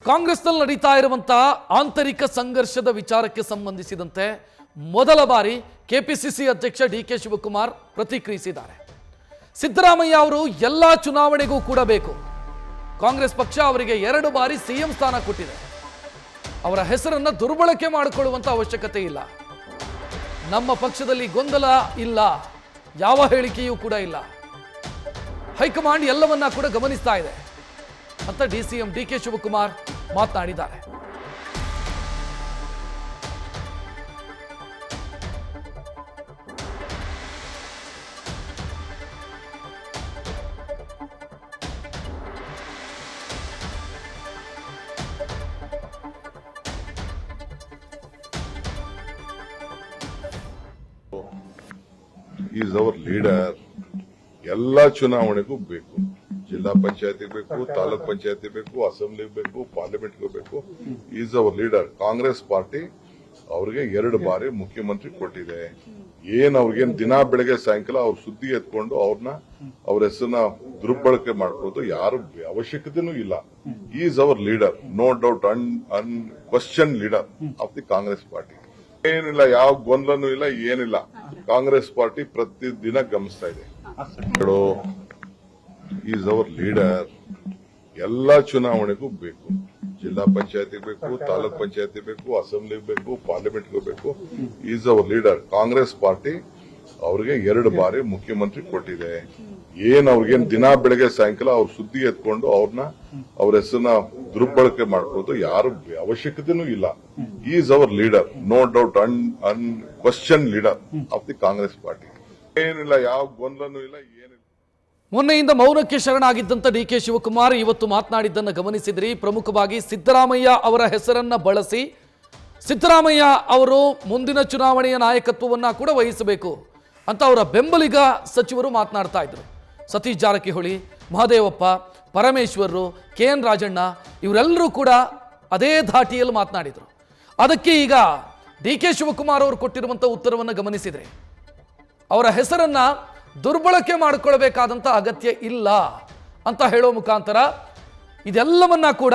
ಕಾಂಗ್ರೆಸ್ನಲ್ಲಿ ನಡೀತಾ ಇರುವಂತಹ ಆಂತರಿಕ ಸಂಘರ್ಷದ ವಿಚಾರಕ್ಕೆ ಸಂಬಂಧಿಸಿದಂತೆ ಮೊದಲ ಬಾರಿ ಕೆಪಿಸಿಸಿ ಅಧ್ಯಕ್ಷ ಡಿ.ಕೆ. ಶಿವಕುಮಾರ್ ಪ್ರತಿಕ್ರಿಯಿಸಿದ್ದಾರೆ. ಸಿದ್ದರಾಮಯ್ಯ ಅವರು ಎಲ್ಲ ಚುನಾವಣೆಗೂ ಕೂಡ ಬೇಕು. ಕಾಂಗ್ರೆಸ್ ಪಕ್ಷ ಅವರಿಗೆ 2 ಬಾರಿ ಸಿಎಂ ಸ್ಥಾನ ಕೊಟ್ಟಿದೆ. ಅವರ ಹೆಸರನ್ನು ದುರ್ಬಳಕೆ ಮಾಡಿಕೊಳ್ಳುವಂತ ಅವಶ್ಯಕತೆ ಇಲ್ಲ. ನಮ್ಮ ಪಕ್ಷದಲ್ಲಿ ಗೊಂದಲ ಇಲ್ಲ, ಯಾವ ಹೇಳಿಕೆಯೂ ಕೂಡ ಇಲ್ಲ. ಹೈಕಮಾಂಡ್ ಎಲ್ಲವನ್ನ ಕೂಡ ಗಮನಿಸ್ತಾ ಇದೆ ಅಂತ ಡಿಸಿಎಂ ಡಿ.ಕೆ. ಶಿವಕುಮಾರ್ ಮಾತನಾಡಿದ್ದಾರೆ. Is our leader. ಎಲ್ಲ ಚುನಾವಣೆಗೂ ಬೇಕು. ಜಿಲ್ಲಾ ಪಂಚಾಯತಿ ಬೇಕು, ತಾಲೂಕ್ ಪಂಚಾಯತಿ ಬೇಕು, ಅಸೆಂಬ್ಲಿ ಬೇಕು, ಪಾರ್ಲಿಮೆಂಟ್ಗೂ ಬೇಕು. Is our leader. Congress party ಅವ್ರಿಗೆ 2 ಬಾರಿ ಮುಖ್ಯಮಂತ್ರಿ ಕೊಟ್ಟಿದೆ. ಅವ್ರಿಗೇನ್ ದಿನ ಬೆಳಗ್ಗೆ ಸಾಯಂಕಾಲ ಅವ್ರ ಸುದ್ದಿ ಎತ್ಕೊಂಡು ಅವ್ರ ಹೆಸರನ್ನ ದುರ್ಬಳಕೆ ಮಾಡ್ಕೊಳ್ಳೋದು ಯಾರು ಅವಶ್ಯಕತೆನೂ ಇಲ್ಲ. Is our leader, no doubt, unquestioned leader of the Congress party. ಏನಿಲ್ಲ, ಯಾವ ಗೊಂದಲನೂ ಇಲ್ಲ, ಏನಿಲ್ಲ. ಕಾಂಗ್ರೆಸ್ ಪಾರ್ಟಿ ಪ್ರತಿದಿನ ಗಮನಿಸ್ತಾ ಇದೆ. Is our leader. ಎಲ್ಲ ಚುನಾವಣೆಗೂ ಬೇಕು. ಜಿಲ್ಲಾ ಪಂಚಾಯತಿ ಬೇಕು, ತಾಲೂಕ್ ಪಂಚಾಯತಿ ಬೇಕು, ಅಸೆಂಬ್ಲಿ ಬೇಕು, ಪಾರ್ಲಿಮೆಂಟ್ಗೂ ಬೇಕು. Is our leader. Congress party ಅವ್ರಿಗೆ 2 ಬಾರಿ ಮುಖ್ಯಮಂತ್ರಿ ಕೊಟ್ಟಿದೆ. ಅವ್ರಿಗೇನ್ ದಿನ ಬೆಳಗ್ಗೆ ಸಾಯಂಕಾಲ ಅವ್ರ ಸುದ್ದಿ ಎತ್ಕೊಂಡು ಅವ್ರ ಹೆಸರನ್ನ ದುರ್ಬಳಕೆ ಮಾಡ್ಕೊಳ್ಳೋದು ಯಾರು ಅವಶ್ಯಕತೆನೂ ಇಲ್ಲ. Is our leader, no doubt, unquestioned leader of the Congress party. ಏನಿಲ್ಲ, ಯಾವ ಗೊಂದಲನೂ ಇಲ್ಲ, ಏನಿಲ್ಲ. ಮೊನ್ನೆಯಿಂದ ಮೌನಕ್ಕೆ ಶರಣಾಗಿದ್ದಂತ ಡಿ.ಕೆ. ಶಿವಕುಮಾರ್ ಇವತ್ತು ಮಾತನಾಡಿದ್ದನ್ನು ಗಮನಿಸಿದ್ರಿ. ಪ್ರಮುಖವಾಗಿ ಸಿದ್ದರಾಮಯ್ಯ ಅವರ ಹೆಸರನ್ನ ಬಳಸಿ ಸಿದ್ದರಾಮಯ್ಯ ಅವರು ಮುಂದಿನ ಚುನಾವಣೆಯ ನಾಯಕತ್ವವನ್ನ ಕೂಡ ವಹಿಸಬೇಕು ಅಂತ ಅವರ ಬೆಂಬಲಿಗ ಸಚಿವರು ಮಾತನಾಡ್ತಾ ಇದ್ರು. ಸತೀಶ್ ಜಾರಕಿಹೊಳಿ, ಮಹದೇವಪ್ಪ, ಪರಮೇಶ್ವರರು, ಕೆ.ಎನ್. ರಾಜಣ್ಣ ಇವರೆಲ್ಲರೂ ಕೂಡ ಅದೇ ಧಾಟಿಯಲ್ಲಿ ಮಾತನಾಡಿದರು. ಅದಕ್ಕೆ ಈಗ ಡಿ.ಕೆ. ಶಿವಕುಮಾರ್ ಅವರು ಕೊಟ್ಟಿರುವಂಥ ಉತ್ತರವನ್ನು ಗಮನಿಸಿದ್ರೆ ಅವರ ಹೆಸರನ್ನ ದುರ್ಬಳಕೆ ಮಾಡಿಕೊಳ್ಬೇಕಾದಂಥ ಅಗತ್ಯ ಇಲ್ಲ ಅಂತ ಹೇಳೋ ಮುಖಾಂತರ ಇದೆಲ್ಲವನ್ನ ಕೂಡ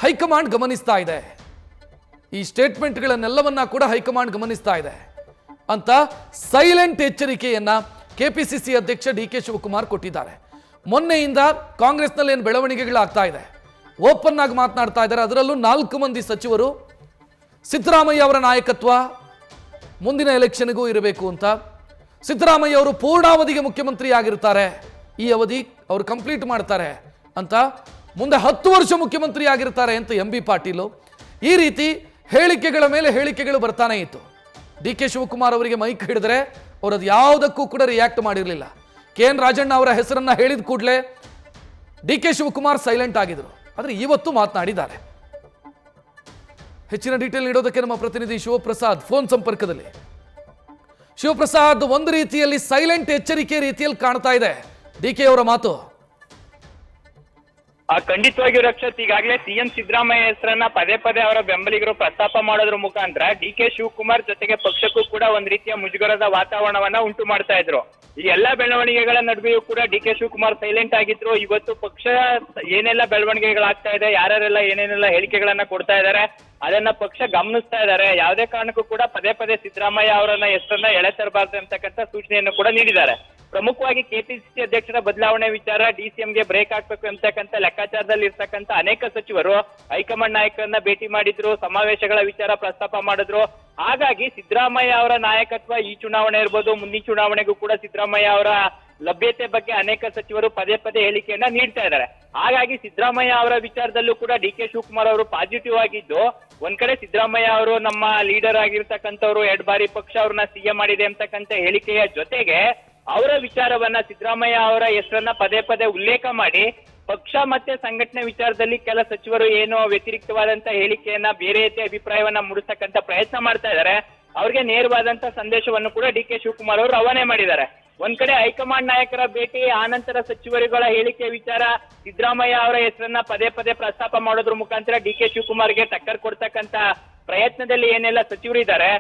ಹೈಕಮಾಂಡ್ ಗಮನಿಸ್ತಾ ಇದೆ. ಈ ಸ್ಟೇಟ್ಮೆಂಟ್ಗಳನ್ನೆಲ್ಲವನ್ನ ಕೂಡ ಹೈಕಮಾಂಡ್ ಗಮನಿಸ್ತಾ ಇದೆ ಅಂತ ಸೈಲೆಂಟ್ ಎಚ್ಚರಿಕೆಯನ್ನ ಕೆಪಿಸಿಸಿ ಅಧ್ಯಕ್ಷ ಡಿ.ಕೆ. ಶಿವಕುಮಾರ್ ಕೊಟ್ಟಿದ್ದಾರೆ. ಮೊನ್ನೆಯಿಂದ ಕಾಂಗ್ರೆಸ್ನಲ್ಲಿ ಏನು ಬೆಳವಣಿಗೆಗಳಾಗ್ತಾ ಇದೆ, ಓಪನ್ ಆಗಿ ಮಾತನಾಡ್ತಾ ಇದ್ದಾರೆ. ಅದರಲ್ಲೂ 4 ಮಂದಿ ಸಚಿವರು ಸಿದ್ದರಾಮಯ್ಯ ಅವರ ನಾಯಕತ್ವ ಮುಂದಿನ ಎಲೆಕ್ಷನ್ಗೂ ಇರಬೇಕು ಅಂತ, ಸಿದ್ದರಾಮಯ್ಯ ಅವರು ಪೂರ್ಣಾವಧಿಗೆ ಮುಖ್ಯಮಂತ್ರಿ ಆಗಿರ್ತಾರೆ, ಈ ಅವಧಿ ಅವರು ಕಂಪ್ಲೀಟ್ ಮಾಡ್ತಾರೆ ಅಂತ, ಮುಂದೆ 10 ವರ್ಷ ಮುಖ್ಯಮಂತ್ರಿ ಆಗಿರ್ತಾರೆ ಅಂತ ಎಂ.ಬಿ. ಪಾಟೀಲು, ಈ ರೀತಿ ಹೇಳಿಕೆಗಳ ಮೇಲೆ ಹೇಳಿಕೆಗಳು ಬರ್ತಾನೆ ಇತ್ತು. ಡಿ.ಕೆ. ಶಿವಕುಮಾರ್ ಅವರಿಗೆ ಮೈಕ್ ಹಿಡಿದ್ರೆ ಅವರದು ಯಾವುದಕ್ಕೂ ಕೂಡ ರಿಯಾಕ್ಟ್ ಮಾಡಿರಲಿಲ್ಲ. ಕೆ.ಎನ್. ರಾಜಣ್ಣ ಅವರ ಹೆಸರನ್ನ ಹೇಳಿದ ಕೂಡಲೇ ಡಿ.ಕೆ. ಶಿವಕುಮಾರ್ ಸೈಲೆಂಟ್ ಆಗಿದ್ರು. ಆದರೆ ಇವತ್ತು ಮಾತನಾಡಿದ್ದಾರೆ. ಹೆಚ್ಚಿನ ಡೀಟೇಲ್ ನೀಡೋದಕ್ಕೆ ನಮ್ಮ ಪ್ರತಿನಿಧಿ ಶಿವಪ್ರಸಾದ್ ಫೋನ್ ಸಂಪರ್ಕದಲ್ಲಿ. ಶಿವಪ್ರಸಾದ್, ಒಂದು ರೀತಿಯಲ್ಲಿ ಸೈಲೆಂಟ್ ಎಚ್ಚರಿಕೆ ರೀತಿಯಲ್ಲಿ ಕಾಣ್ತಾ ಇದೆ ಡಿ.ಕೆ. ಅವರ ಮಾತು. ಖಂಡಿತವಾಗಿಯೂ ರಕ್ಷತ್, ಈಗಾಗಲೇ ಸಿಎಂ ಸಿದ್ದರಾಮಯ್ಯ ಹೆಸರನ್ನ ಪದೇ ಪದೇ ಅವರ ಬೆಂಬಲಿಗರು ಪ್ರಸ್ತಾಪ ಮಾಡೋದ್ರ ಮುಖಾಂತರ ಡಿ.ಕೆ. ಶಿವಕುಮಾರ್ ಜೊತೆಗೆ ಪಕ್ಷಕ್ಕೂ ಕೂಡ ಒಂದ್ ರೀತಿಯ ಮುಜುಗರದ ವಾತಾವರಣವನ್ನ ಉಂಟು ಮಾಡ್ತಾ ಇದ್ರು. ಈ ಎಲ್ಲಾ ಬೆಳವಣಿಗೆಗಳ ನಡುವೆಯೂ ಕೂಡ ಡಿ.ಕೆ. ಶಿವಕುಮಾರ್ ಸೈಲೆಂಟ್ ಆಗಿದ್ರು. ಇವತ್ತು ಪಕ್ಷ ಏನೆಲ್ಲ ಬೆಳವಣಿಗೆಗಳಾಗ್ತಾ ಇದೆ, ಯಾರೆಲ್ಲ ಏನೇನೆಲ್ಲ ಹೇಳಿಕೆಗಳನ್ನ ಕೊಡ್ತಾ ಇದ್ದಾರೆ ಅದನ್ನ ಪಕ್ಷ ಗಮನಿಸ್ತಾ ಇದ್ದಾರೆ. ಯಾವುದೇ ಕಾರಣಕ್ಕೂ ಕೂಡ ಪದೇ ಪದೇ ಸಿದ್ದರಾಮಯ್ಯ ಅವರನ್ನ ಹೆಸರನ್ನ ಎಳೆ ತರಬಾರ್ದು ಅಂತಕ್ಕಂಥ ಸೂಚನೆಯನ್ನು ಕೂಡ ನೀಡಿದ್ದಾರೆ. ಪ್ರಮುಖವಾಗಿ ಕೆಪಿಸಿಸಿ ಅಧ್ಯಕ್ಷರ ಬದಲಾವಣೆ ವಿಚಾರ, ಡಿಸಿಎಂಗೆ ಬ್ರೇಕ್ ಹಾಕ್ಬೇಕು ಅಂತಕ್ಕಂಥ ಲೆಕ್ಕಾಚಾರದಲ್ಲಿ ಇರ್ತಕ್ಕಂಥ ಅನೇಕ ಸಚಿವರು ಹೈಕಮಾಂಡ್ ನಾಯಕರನ್ನ ಭೇಟಿ ಮಾಡಿದ್ರು, ಸಮಾವೇಶಗಳ ವಿಚಾರ ಪ್ರಸ್ತಾಪ ಮಾಡಿದ್ರು. ಹಾಗಾಗಿ ಸಿದ್ದರಾಮಯ್ಯ ಅವರ ನಾಯಕತ್ವ ಈ ಚುನಾವಣೆ ಇರ್ಬೋದು, ಮುಂದಿನ ಚುನಾವಣೆಗೂ ಕೂಡ ಸಿದ್ದರಾಮಯ್ಯ ಅವರ ಲಭ್ಯತೆ ಬಗ್ಗೆ ಅನೇಕ ಸಚಿವರು ಪದೇ ಪದೇ ಹೇಳಿಕೆಯನ್ನ ನೀಡ್ತಾ ಇದ್ದಾರೆ. ಹಾಗಾಗಿ ಸಿದ್ದರಾಮಯ್ಯ ಅವರ ವಿಚಾರದಲ್ಲೂ ಕೂಡ ಡಿ.ಕೆ. ಶಿವಕುಮಾರ್ ಅವರು ಪಾಸಿಟಿವ್ ಆಗಿದ್ದು, ಒಂದ್ ಕಡೆ ಸಿದ್ದರಾಮಯ್ಯ ಅವರು ನಮ್ಮ ಲೀಡರ್ ಆಗಿರ್ತಕ್ಕಂಥವ್ರು 2 ಬಾರಿ ಪಕ್ಷ ಅವ್ರನ್ನ ಸಿಎಂ ಮಾಡಿದೆ ಅಂತಕ್ಕಂಥ ಹೇಳಿಕೆಯ ಜೊತೆಗೆ ಅವರ ವಿಚಾರವನ್ನ ಸಿದ್ದರಾಮಯ್ಯ ಅವರ ಹೆಸರನ್ನ ಪದೇ ಪದೇ ಉಲ್ಲೇಖ ಮಾಡಿ ಪಕ್ಷ ಮತ್ತೆ ಸಂಘಟನೆ ವಿಚಾರದಲ್ಲಿ ಕೆಲ ಸಚಿವರು ಏನೋ ವ್ಯತಿರಿಕ್ತವಾದಂತ ಹೇಳಿಕೆಯನ್ನ, ಬೇರೆ ರೀತಿಯ ಅಭಿಪ್ರಾಯವನ್ನ ಮೂಡಿಸ್ತಕ್ಕಂಥ ಪ್ರಯತ್ನ ಮಾಡ್ತಾ ಇದ್ದಾರೆ. ಅವ್ರಿಗೆ ನೇರವಾದಂತ ಸಂದೇಶವನ್ನು ಕೂಡ ಡಿ.ಕೆ. ಶಿವಕುಮಾರ್ ಅವರು ರವಾನೆ ಮಾಡಿದ್ದಾರೆ. ಒಂದ್ ಕಡೆ ಹೈಕಮಾಂಡ್ ನಾಯಕರ ಭೇಟಿ, ಆನಂತರ ಸಚಿವರುಗಳ ಹೇಳಿಕೆ ವಿಚಾರ, ಸಿದ್ದರಾಮಯ್ಯ ಅವರ ಹೆಸರನ್ನ ಪದೇ ಪದೇ ಪ್ರಸ್ತಾಪ ಮಾಡೋದ್ರ ಮುಖಾಂತರ ಡಿ.ಕೆ. ಶಿವಕುಮಾರ್ಗೆ ಟಕ್ಕರ್ ಕೊಡ್ತಕ್ಕಂತ ಪ್ರಯತ್ನದಲ್ಲಿ ಏನೆಲ್ಲ ಸಚಿವರು ಇದ್ದಾರೆ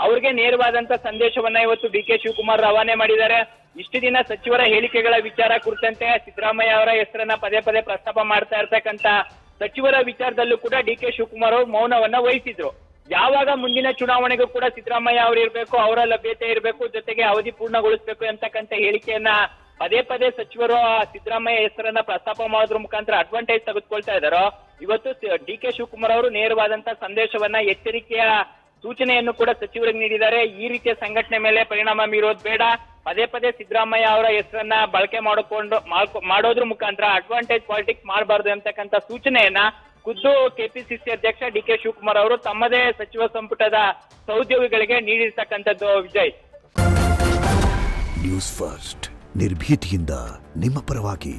ಅವ್ರಿಗೆ ನೇರವಾದಂತ ಸಂದೇಶವನ್ನ ಇವತ್ತು ಡಿ.ಕೆ. ಶಿವಕುಮಾರ್ ರವಾನೆ ಮಾಡಿದ್ದಾರೆ. ಇಷ್ಟು ದಿನ ಸಚಿವರ ಹೇಳಿಕೆಗಳ ವಿಚಾರ ಕುರಿತಂತೆ ಸಿದ್ದರಾಮಯ್ಯ ಅವರ ಹೆಸರನ್ನ ಪದೇ ಪದೇ ಪ್ರಸ್ತಾಪ ಮಾಡ್ತಾ ಇರ್ತಕ್ಕಂತ ಸಚಿವರ ವಿಚಾರದಲ್ಲೂ ಕೂಡ ಡಿ ಕೆ ಶಿವಕುಮಾರ್ ಅವರು ಮೌನವನ್ನ ವಹಿಸಿದ್ರು. ಯಾವಾಗ ಮುಂದಿನ ಚುನಾವಣೆಗೂ ಕೂಡ ಸಿದ್ದರಾಮಯ್ಯ ಅವರು ಇರಬೇಕು, ಅವರ ಲಭ್ಯತೆ ಇರಬೇಕು, ಜೊತೆಗೆ ಅವಧಿ ಪೂರ್ಣಗೊಳಿಸಬೇಕು ಅಂತಕ್ಕಂಥ ಹೇಳಿಕೆಯನ್ನ ಪದೇ ಪದೇ ಸಚಿವರು ಸಿದ್ದರಾಮಯ್ಯ ಹೆಸರನ್ನ ಪ್ರಸ್ತಾಪ ಮಾಡೋದ್ರ ಮುಖಾಂತರ ಅಡ್ವಾಂಟೇಜ್ ತೆಗೆದುಕೊಳ್ತಾ ಇದ್ದಾರೋ, ಇವತ್ತು ಡಿ ಕೆ ಶಿವಕುಮಾರ್ ಅವರು ನೇರವಾದಂತ ಸಂದೇಶವನ್ನ, ಎಚ್ಚರಿಕೆಯ ಸೂಚನೆಯನ್ನು ಕೂಡ ಸಚಿವರಿಗೆ ನೀಡಿದ್ದಾರೆ. ಈ ರೀತಿಯ ಸಂಘಟನೆ ಮೇಲೆ ಪರಿಣಾಮ ಬೀರೋದು ಬೇಡ, ಪದೇ ಪದೇ ಸಿದ್ದರಾಮಯ್ಯ ಅವರ ಹೆಸರನ್ನ ಬಳಕೆ ಮಾಡೋದ್ರ ಮುಖಾಂತರ ಅಡ್ವಾಂಟೇಜ್ ಪಾಲಿಟಿಕ್ಸ್ ಮಾಡಬಾರ್ದು ಅಂತಕ್ಕಂಥ ಸೂಚನೆಯನ್ನ ಖುದ್ದು ಕೆಪಿಸಿಸಿ ಅಧ್ಯಕ್ಷ ಡಿ ಕೆ ಶಿವಕುಮಾರ್ ಅವರು ತಮ್ಮದೇ ಸಚಿವ ಸಂಪುಟದ ಸಹೋದ್ಯೋಗಿಗಳಿಗೆ ನೀಡಿರ್ತಕ್ಕಂಥದ್ದು. ವಿಜಯ್, ನ್ಯೂಸ್ ಫಸ್ಟ್ ನಿರ್ಭೀತಿಯಿಂದ ನಿಮ್ಮ ಪರವಾಗಿ.